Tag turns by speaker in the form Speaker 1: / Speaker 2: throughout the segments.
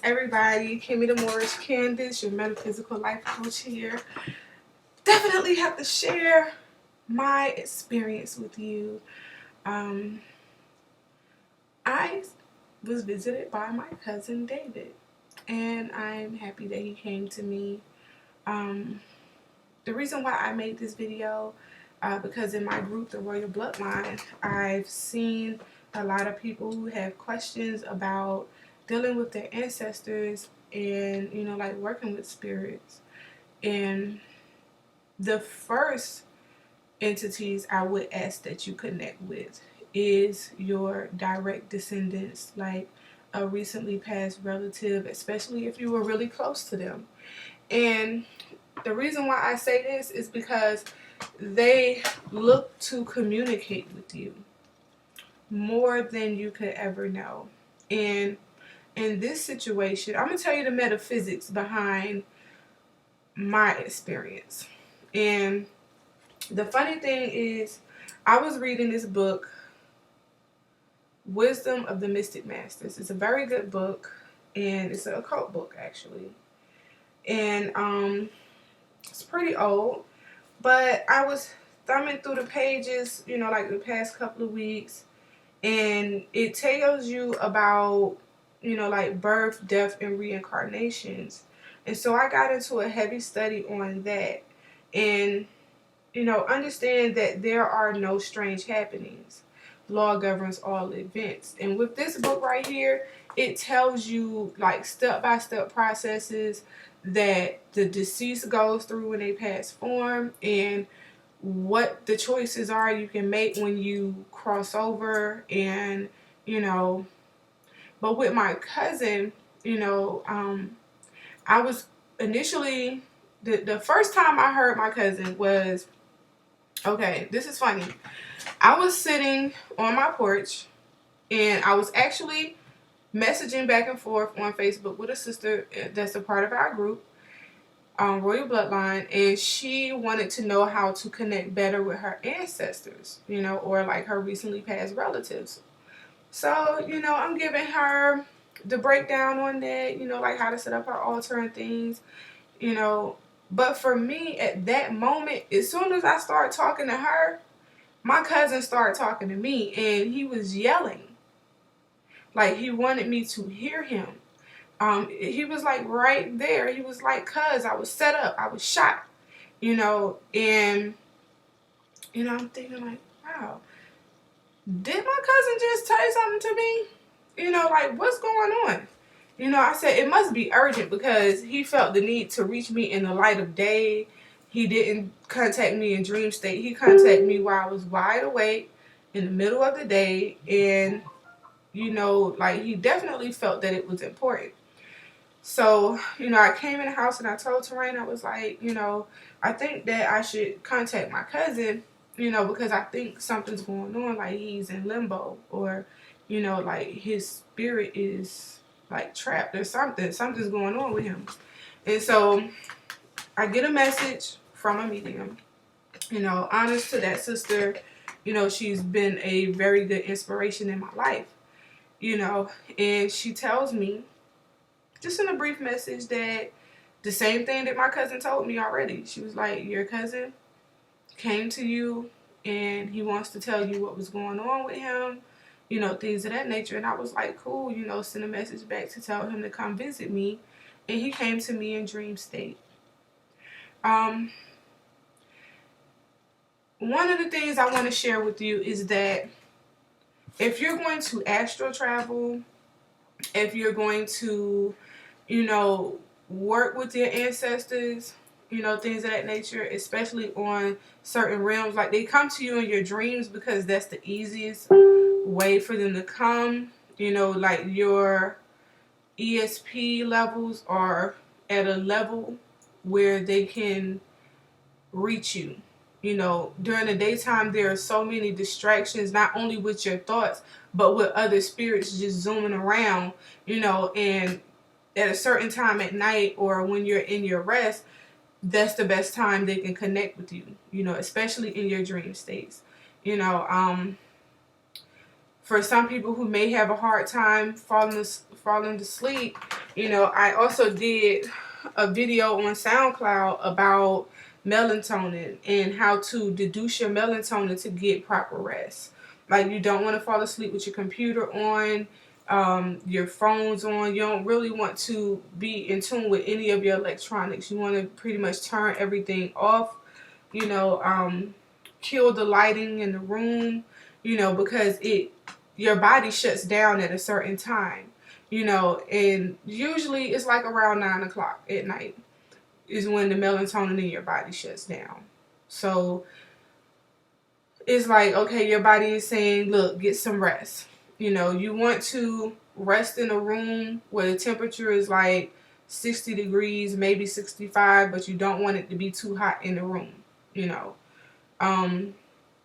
Speaker 1: everybody? Kimmy the Morris Candace, your metaphysical life coach here. Definitely have to share my experience with you. I was visited by my cousin David, and I'm happy that he came to me. The reason why I made this video, because in my group, the Royal Bloodline, I've seen a lot of people who have questions about dealing with their ancestors and, like working with spirits. And the first entities I would ask that you connect with is your direct descendants, like a recently passed relative, especially if you were really close to them. And the reason why I say this is because they look to communicate with you more than you could ever know. And in this situation, I'm going to tell you the metaphysics behind my experience. And the funny thing is, I was reading this book, Wisdom of the Mystic Masters. It's a very good book, and it's an occult book, actually. And it's pretty old, but I was thumbing through the pages, like the past couple of weeks, and it tells you about, like birth, death, and reincarnations. And so I got into a heavy study on that, and, understand that there are no strange happenings. Law governs all events. And with this book right here, it tells you like step-by-step processes that the deceased goes through when they pass form, and what the choices are you can make when you cross over. And but with my cousin, I was initially, the first time I heard my cousin was, okay, this is funny. I was sitting on my porch, and I was actually messaging back and forth on Facebook with a sister that's a part of our group, Royal Bloodline, and she wanted to know how to connect better with her ancestors, or like her recently passed relatives. So, I'm giving her the breakdown on that, like how to set up her altar and things, But for me, at that moment, as soon as I started talking to her, my cousin started talking to me, and he was yelling. Like, he wanted me to hear him. He was like right there. He was like, cuz I was set up, I was shot, and, I'm thinking like, wow, did my cousin just tell you something to me? Like, what's going on? I said, it must be urgent, because he felt the need to reach me in the light of day. He didn't contact me in dream state. He contacted me while I was wide awake in the middle of the day. And, like, he definitely felt that it was important. So, I came in the house and I told Terrain, I was like, I think that I should contact my cousin, because I think something's going on. Like, he's in limbo, or, like his spirit is like trapped or something. Something's going on with him. And so I get a message from a medium. Honest to that sister, she's been a very good inspiration in my life. And she tells me, just in a brief message, that the same thing that my cousin told me already. She was like, your cousin came to you and he wants to tell you what was going on with him, things of that nature. And I was like, cool, send a message back to tell him to come visit me. And he came to me in dream state. One of the things I want to share with you is that if you're going to astral travel, if you're going to, work with your ancestors, things of that nature, especially on certain realms, like they come to you in your dreams because that's the easiest way for them to come. Like your ESP levels are at a level where they can reach you. During the daytime, there are so many distractions, not only with your thoughts, but with other spirits just zooming around, and at a certain time at night, or when you're in your rest, that's the best time they can connect with you, especially in your dream states. For some people who may have a hard time falling to sleep, You know, I also did a video on SoundCloud about melatonin and how to deduce your melatonin to get proper rest. Like, you don't want to fall asleep with your computer on, your phone's on. You don't really want to be in tune with any of your electronics. You want to pretty much turn everything off, you know, kill the lighting in the room, you know, because your body shuts down at a certain time, you know, and usually it's like around 9 o'clock at night is when the melatonin in your body shuts down. So it's like, okay, your body is saying, look, get some rest. You know, you want to rest in a room where the temperature is like 60 degrees, maybe 65, but you don't want it to be too hot in the room, you know.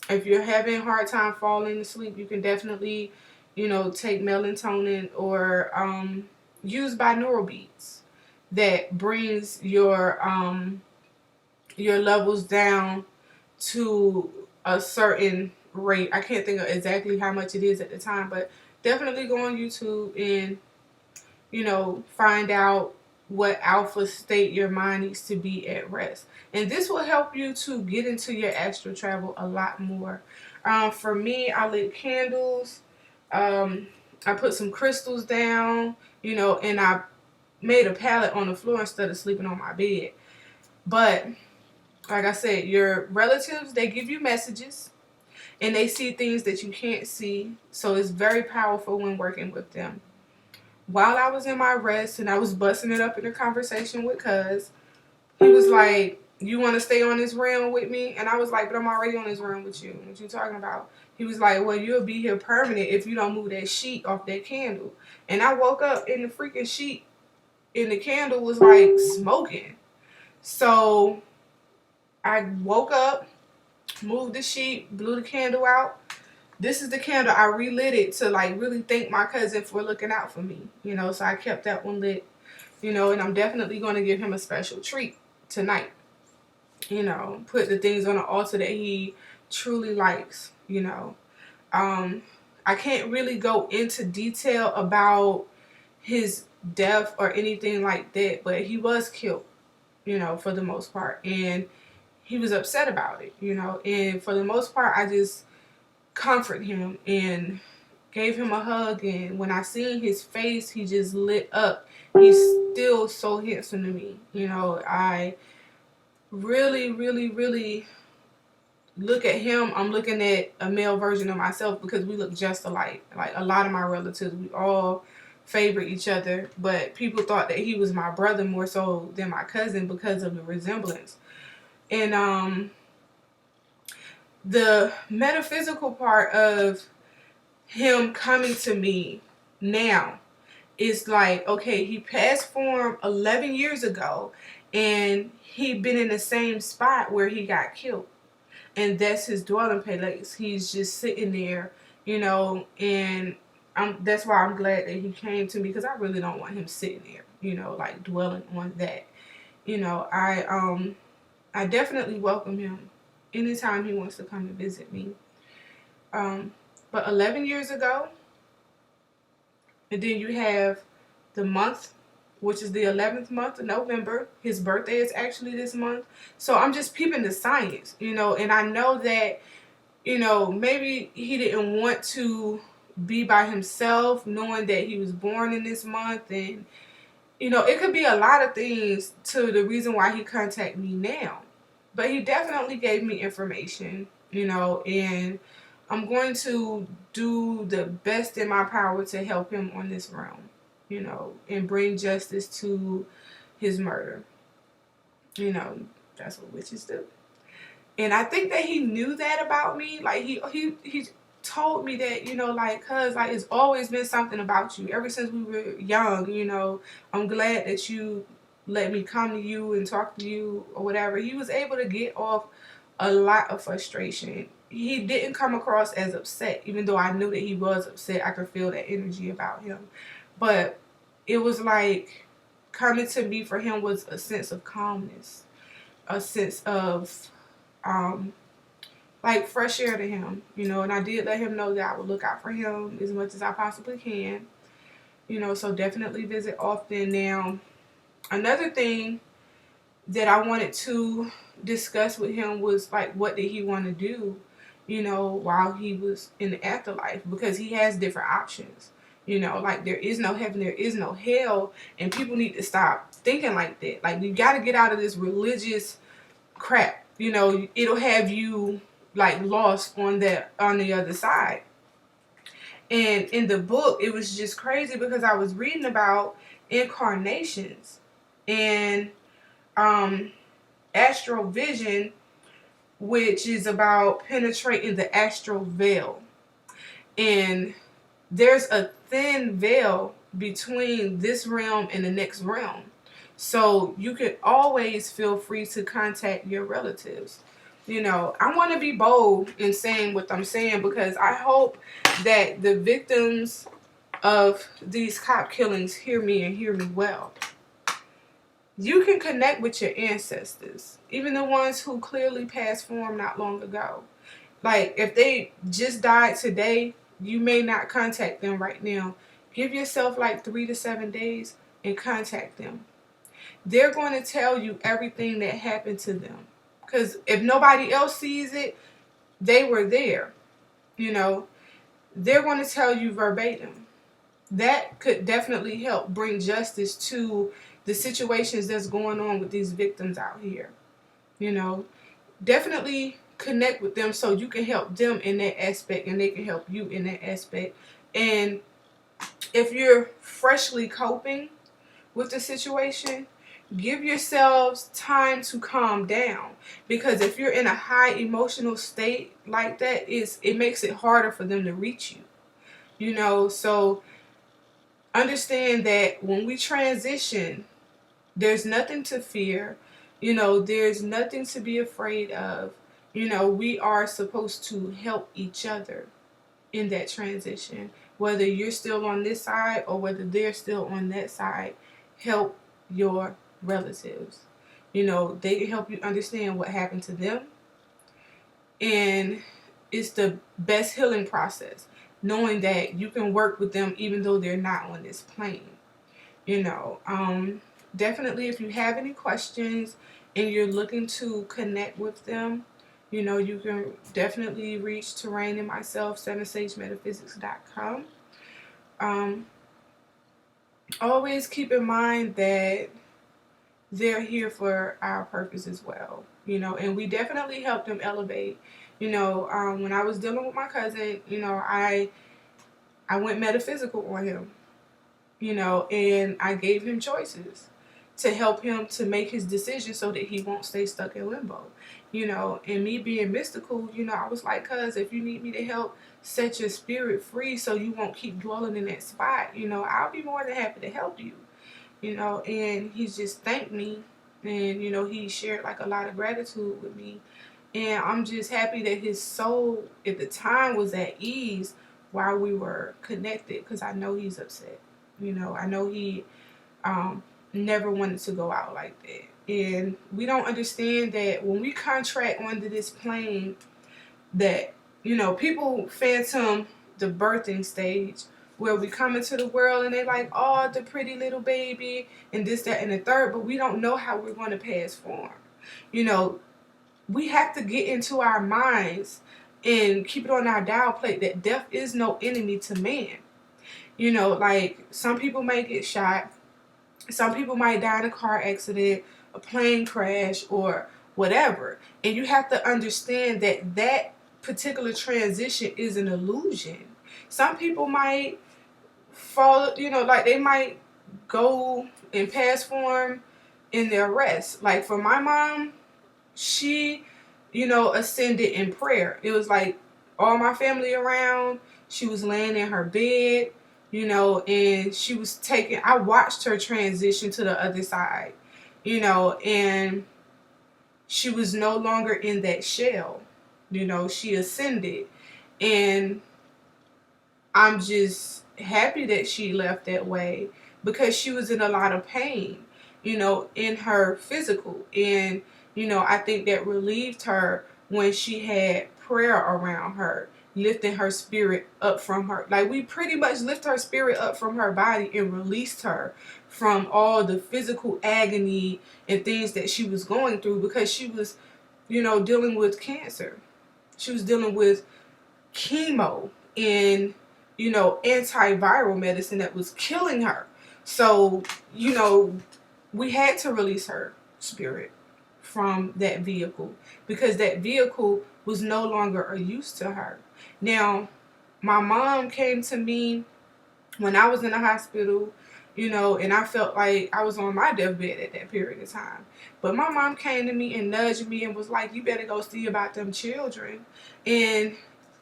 Speaker 1: If you're having a hard time falling asleep, you can definitely, you know, take melatonin or use binaural beats that brings your levels down to a certain rate. I can't think of exactly how much it is at the time, but definitely go on YouTube and, you know, find out what alpha state your mind needs to be at rest. And this will help you to get into your astral travel a lot more. For me, I lit candles. I put some crystals down, you know, and I made a pallet on the floor instead of sleeping on my bed. But like I said, your relatives, they give you messages and they see things that you can't see. So it's very powerful when working with them. While I was in my rest and I was busting it up in a conversation with Cuz, he was like, you want to stay on this realm with me? And I was like, but I'm already on this realm with you. What you talking about? He was like, well, you'll be here permanent if you don't move that sheet off that candle. And I woke up and the freaking sheet in the candle was like smoking. So I woke up, moved the sheet, blew the candle out. This is the candle. I relit it to like really thank my cousin for looking out for me, you know, so I kept that one lit, you know, and I'm definitely going to give him a special treat tonight, you know, put the things on the altar that he truly likes, you know. I can't really go into detail about his death or anything like that, but he was killed, you know, for the most part, and he was upset about it, you know, and for the most part, I just comfort him and gave him a hug, and when I seen his face, he just lit up. He's still so handsome to me, you know. I really, really, really look at him. I'm looking at a male version of myself because we look just alike. Like a lot of my relatives, we all favor each other, but people thought that he was my brother more so than my cousin because of the resemblance. And the metaphysical part of him coming to me now is like, okay, he passed form 11 years ago and he'd been in the same spot where he got killed. And that's his dwelling place. He's just sitting there, you know, and that's why I'm glad that he came to me, because I really don't want him sitting there, you know, like dwelling on that. You know, I definitely welcome him anytime he wants to come and visit me. But 11 years ago, and then you have the month, which is the 11th month of November. His birthday is actually this month. So I'm just peeping the science, you know, and I know that, you know, maybe he didn't want to be by himself knowing that he was born in this month. And, you know, it could be a lot of things to the reason why he contacted me now. But he definitely gave me information, you know, and I'm going to do the best in my power to help him on this realm, you know, and bring justice to his murder. You know, that's what witches do. And I think that he knew that about me. Like, he told me that, you know, like, cuz, like, it's always been something about you ever since we were young, you know. I'm glad that you let me come to you and talk to you or whatever. He was able to get off a lot of frustration. He didn't come across as upset, even though I knew that he was upset. I could feel that energy about him. But it was like coming to me for him was a sense of calmness, a sense of like fresh air to him, you know. And I did let him know that I would look out for him as much as I possibly can. You know, so definitely visit often. Now, another thing that I wanted to discuss with him was like, what did he want to do, you know, while he was in the afterlife? Because he has different options. You know, like there is no heaven, there is no hell, and people need to stop thinking like that. Like, you got to get out of this religious crap. You know, it'll have you like lost on the other side. And in the book, it was just crazy because I was reading about incarnations and astral vision, which is about penetrating the astral veil. And there's a thin veil between this realm and the next realm. So you can always feel free to contact your relatives. You know, I want to be bold in saying what I'm saying because I hope that the victims of these cop killings hear me and hear me well. You can connect with your ancestors, even the ones who clearly passed form not long ago. Like, if they just died today, you may not contact them right now. Give yourself like 3 to 7 days and contact them. They're going to tell you everything that happened to them. Because if nobody else sees it, they were there. You know, they're going to tell you verbatim. That could definitely help bring justice to the situations that's going on with these victims out here. You know, definitely connect with them so you can help them in that aspect and they can help you in that aspect. And if you're freshly coping with the situation, give yourselves time to calm down, because if you're in a high emotional state like that, it makes it harder for them to reach you. You know, so understand that when we transition, there's nothing to fear. You know, there's nothing to be afraid of. You know, we are supposed to help each other in that transition. Whether you're still on this side or whether they're still on that side, help your relatives. You know, they can help you understand what happened to them. And it's the best healing process, knowing that you can work with them even though they're not on this plane. You know, definitely if you have any questions and you're looking to connect with them, you know, you can definitely reach Terrain and myself, 7sagemetaphysics.com. Always keep in mind that they're here for our purpose as well, you know, and we definitely help them elevate. You know, when I was dealing with my cousin, you know, I went metaphysical on him, you know, and I gave him choices to help him to make his decision so that he won't stay stuck in limbo, you know. And me being mystical, you know, I was like, cuz if you need me to help set your spirit free so you won't keep dwelling in that spot, you know, I'll be more than happy to help you, you know. And he just thanked me, and, you know, he shared like a lot of gratitude with me. And I'm just happy that his soul at the time was at ease while we were connected, because I know he's upset. You know, I know he never wanted to go out like that. And we don't understand that when we contract onto this plane, that, you know, people phantom the birthing stage where we come into the world and they like, oh, the pretty little baby and this, that, and the third, but we don't know how we're going to pass form. You know, we have to get into our minds and keep it on our dial plate that death is no enemy to man. You know, like, some people may get shot. Some people might die in a car accident, a plane crash, or whatever. And you have to understand that that particular transition is an illusion. Some people might fall, you know, like they might go and pass form in their rest. Like for my mom, she, you know, ascended in prayer. It was like all my family around. She was laying in her bed, you know, and she was taking, I watched her transition to the other side, you know, and she was no longer in that shell, you know, she ascended. And I'm just happy that she left that way, because she was in a lot of pain, you know, in her physical. And, you know, I think that relieved her when she had prayer around her lifting her spirit up from her. Like, we pretty much lift her spirit up from her body and released her from all the physical agony and things that she was going through, because she was, dealing with cancer. She was dealing with chemo and, antiviral medicine that was killing her. So, we had to release her spirit from that vehicle, because that vehicle was no longer a use to her. Now, my mom came to me when I was in the hospital, and I felt like I was on my deathbed at that period of time. But my mom came to me and nudged me and was like, you better go see about them children. And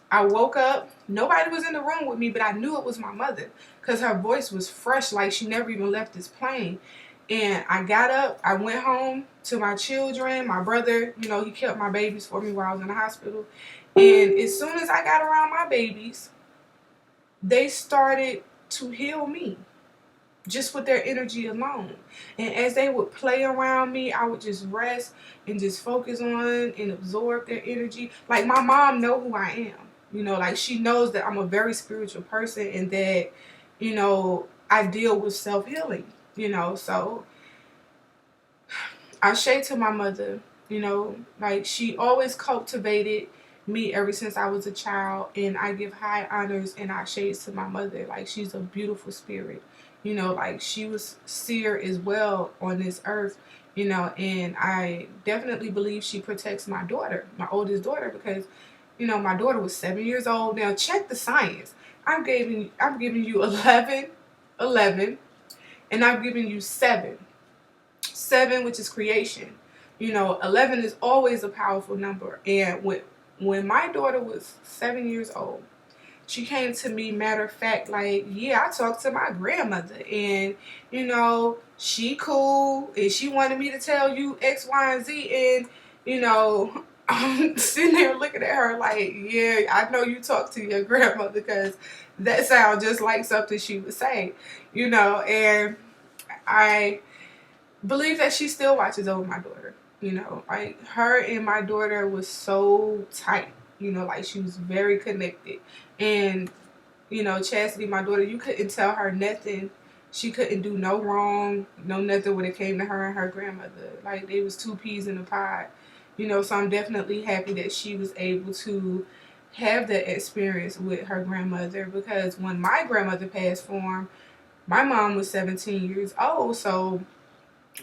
Speaker 1: I woke up. Nobody was in the room with me, but I knew it was my mother, because her voice was fresh, like she never even left this plane. And I got up. I went home to my children. My brother, he kept my babies for me while I was in the hospital. And as soon as I got around my babies, they started to heal me just with their energy alone. And as they would play around me, I would just rest and just focus on and absorb their energy. Like, my mom know who I am. Like, she knows that I'm a very spiritual person, and that, I deal with self-healing, so I say to my mother, like, she always cultivated me ever since I was a child, and I give high honors and I shades to my mother. Like, she's a beautiful spirit, like, she was seer as well on this earth, and I definitely believe she protects my daughter, my oldest daughter, because, my daughter was 7 years old. Now, check the science. I'm giving you 11, and I'm giving you 7, which is creation. 11 is always a powerful number. And when my daughter was 7 years old, she came to me, matter of fact, like, yeah, I talked to my grandmother, and, she cool, and she wanted me to tell you X, Y, and Z, and, I'm sitting there looking at her like, yeah, I know you talked to your grandmother, because that sounds just like something she would say, and I believe that she still watches over my daughter. Like, her and my daughter was so tight, like, she was very connected. And, Chastity, my daughter, you couldn't tell her nothing. She couldn't do no wrong, no nothing when it came to her and her grandmother. Like, they was two peas in a pod. So I'm definitely happy that she was able to have that experience with her grandmother, because when my grandmother passed from, my mom was 17 years old, so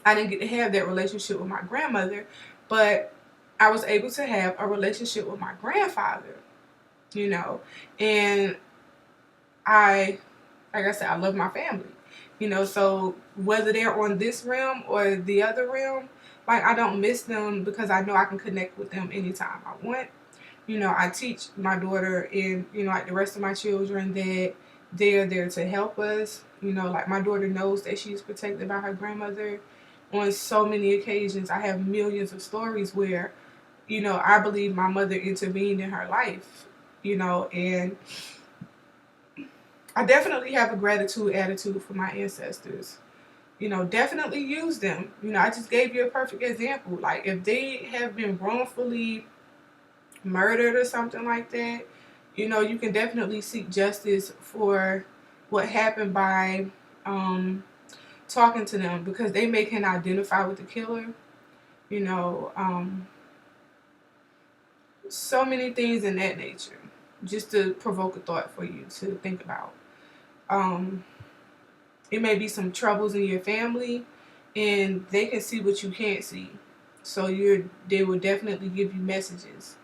Speaker 1: I didn't get to have that relationship with my grandmother, but I was able to have a relationship with my grandfather, and like I said, I love my family, so whether they're on this realm or the other realm, like, I don't miss them, because I know I can connect with them anytime I want. I teach my daughter and, like the rest of my children, that they're there to help us. Like, my daughter knows that she's protected by her grandmother on so many occasions. I have millions of stories where, I believe my mother intervened in her life, and I definitely have a gratitude attitude for my ancestors. Definitely use them. I just gave you a perfect example. Like, if they have been wrongfully murdered or something like that, you can definitely seek justice for what happened by talking to them, because they may can identify with the killer. So many things in that nature, just to provoke a thought for you to think about. It may be some troubles in your family, and they can see what you can't see. So they will definitely give you messages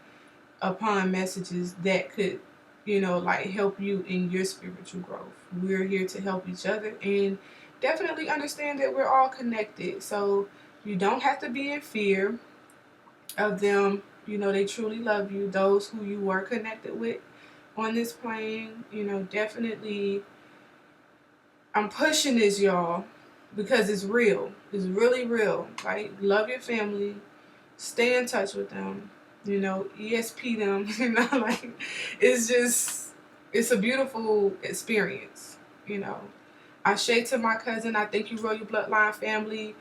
Speaker 1: upon messages that could, like, help you in your spiritual growth. We're here to help each other, and definitely understand that we're all connected. So you don't have to be in fear of them. They truly love you. Those who you were connected with on this plane, definitely, I'm pushing this, y'all, because it's real. It's really real. Like, love your family. Stay in touch with them. ESP them. Like, it's a beautiful experience. Ashe to my cousin. I thank you, Royal Bloodline family,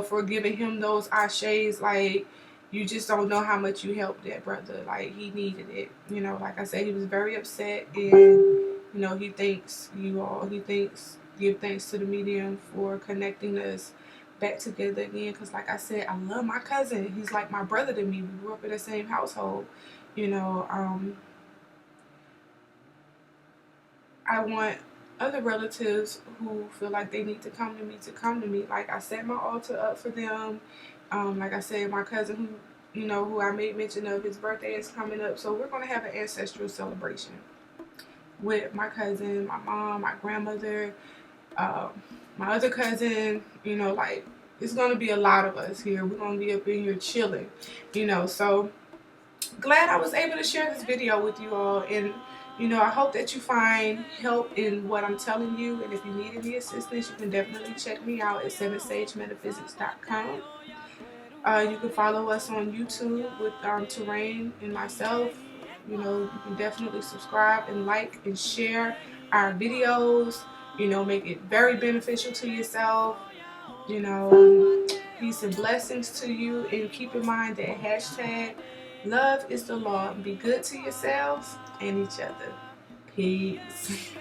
Speaker 1: for giving him those ashes. Like, you just don't know how much you helped that brother. Like, he needed it. You know, like I said, he was very upset, and you know, he thanks you all. He thanks, give thanks to the medium for connecting us back together again. Because like I said, I love my cousin. He's like my brother to me. We grew up in the same household. You know, I want other relatives who feel like they need to come to me. Like, I set my altar up for them. Like I said, my cousin who, you know, who I made mention of, his birthday is coming up. So we're going to have an ancestral celebration with my cousin, my mom, my grandmother, uh, my other cousin. You know, like, it's going to be a lot of us here. We're going to be up in here chilling, you know. So glad I was able to share this video with you all, and you know, I hope that you find help in what I'm telling you, and if you need any assistance, you can definitely check me out at 7sagemetaphysics.com. You can follow us on YouTube with Terrain and myself. You know, you can definitely subscribe and like and share our videos. You know, make it very beneficial to yourself. You know, peace and blessings to you, and keep in mind that hashtag love is the law. Be good to yourselves and each other. Peace.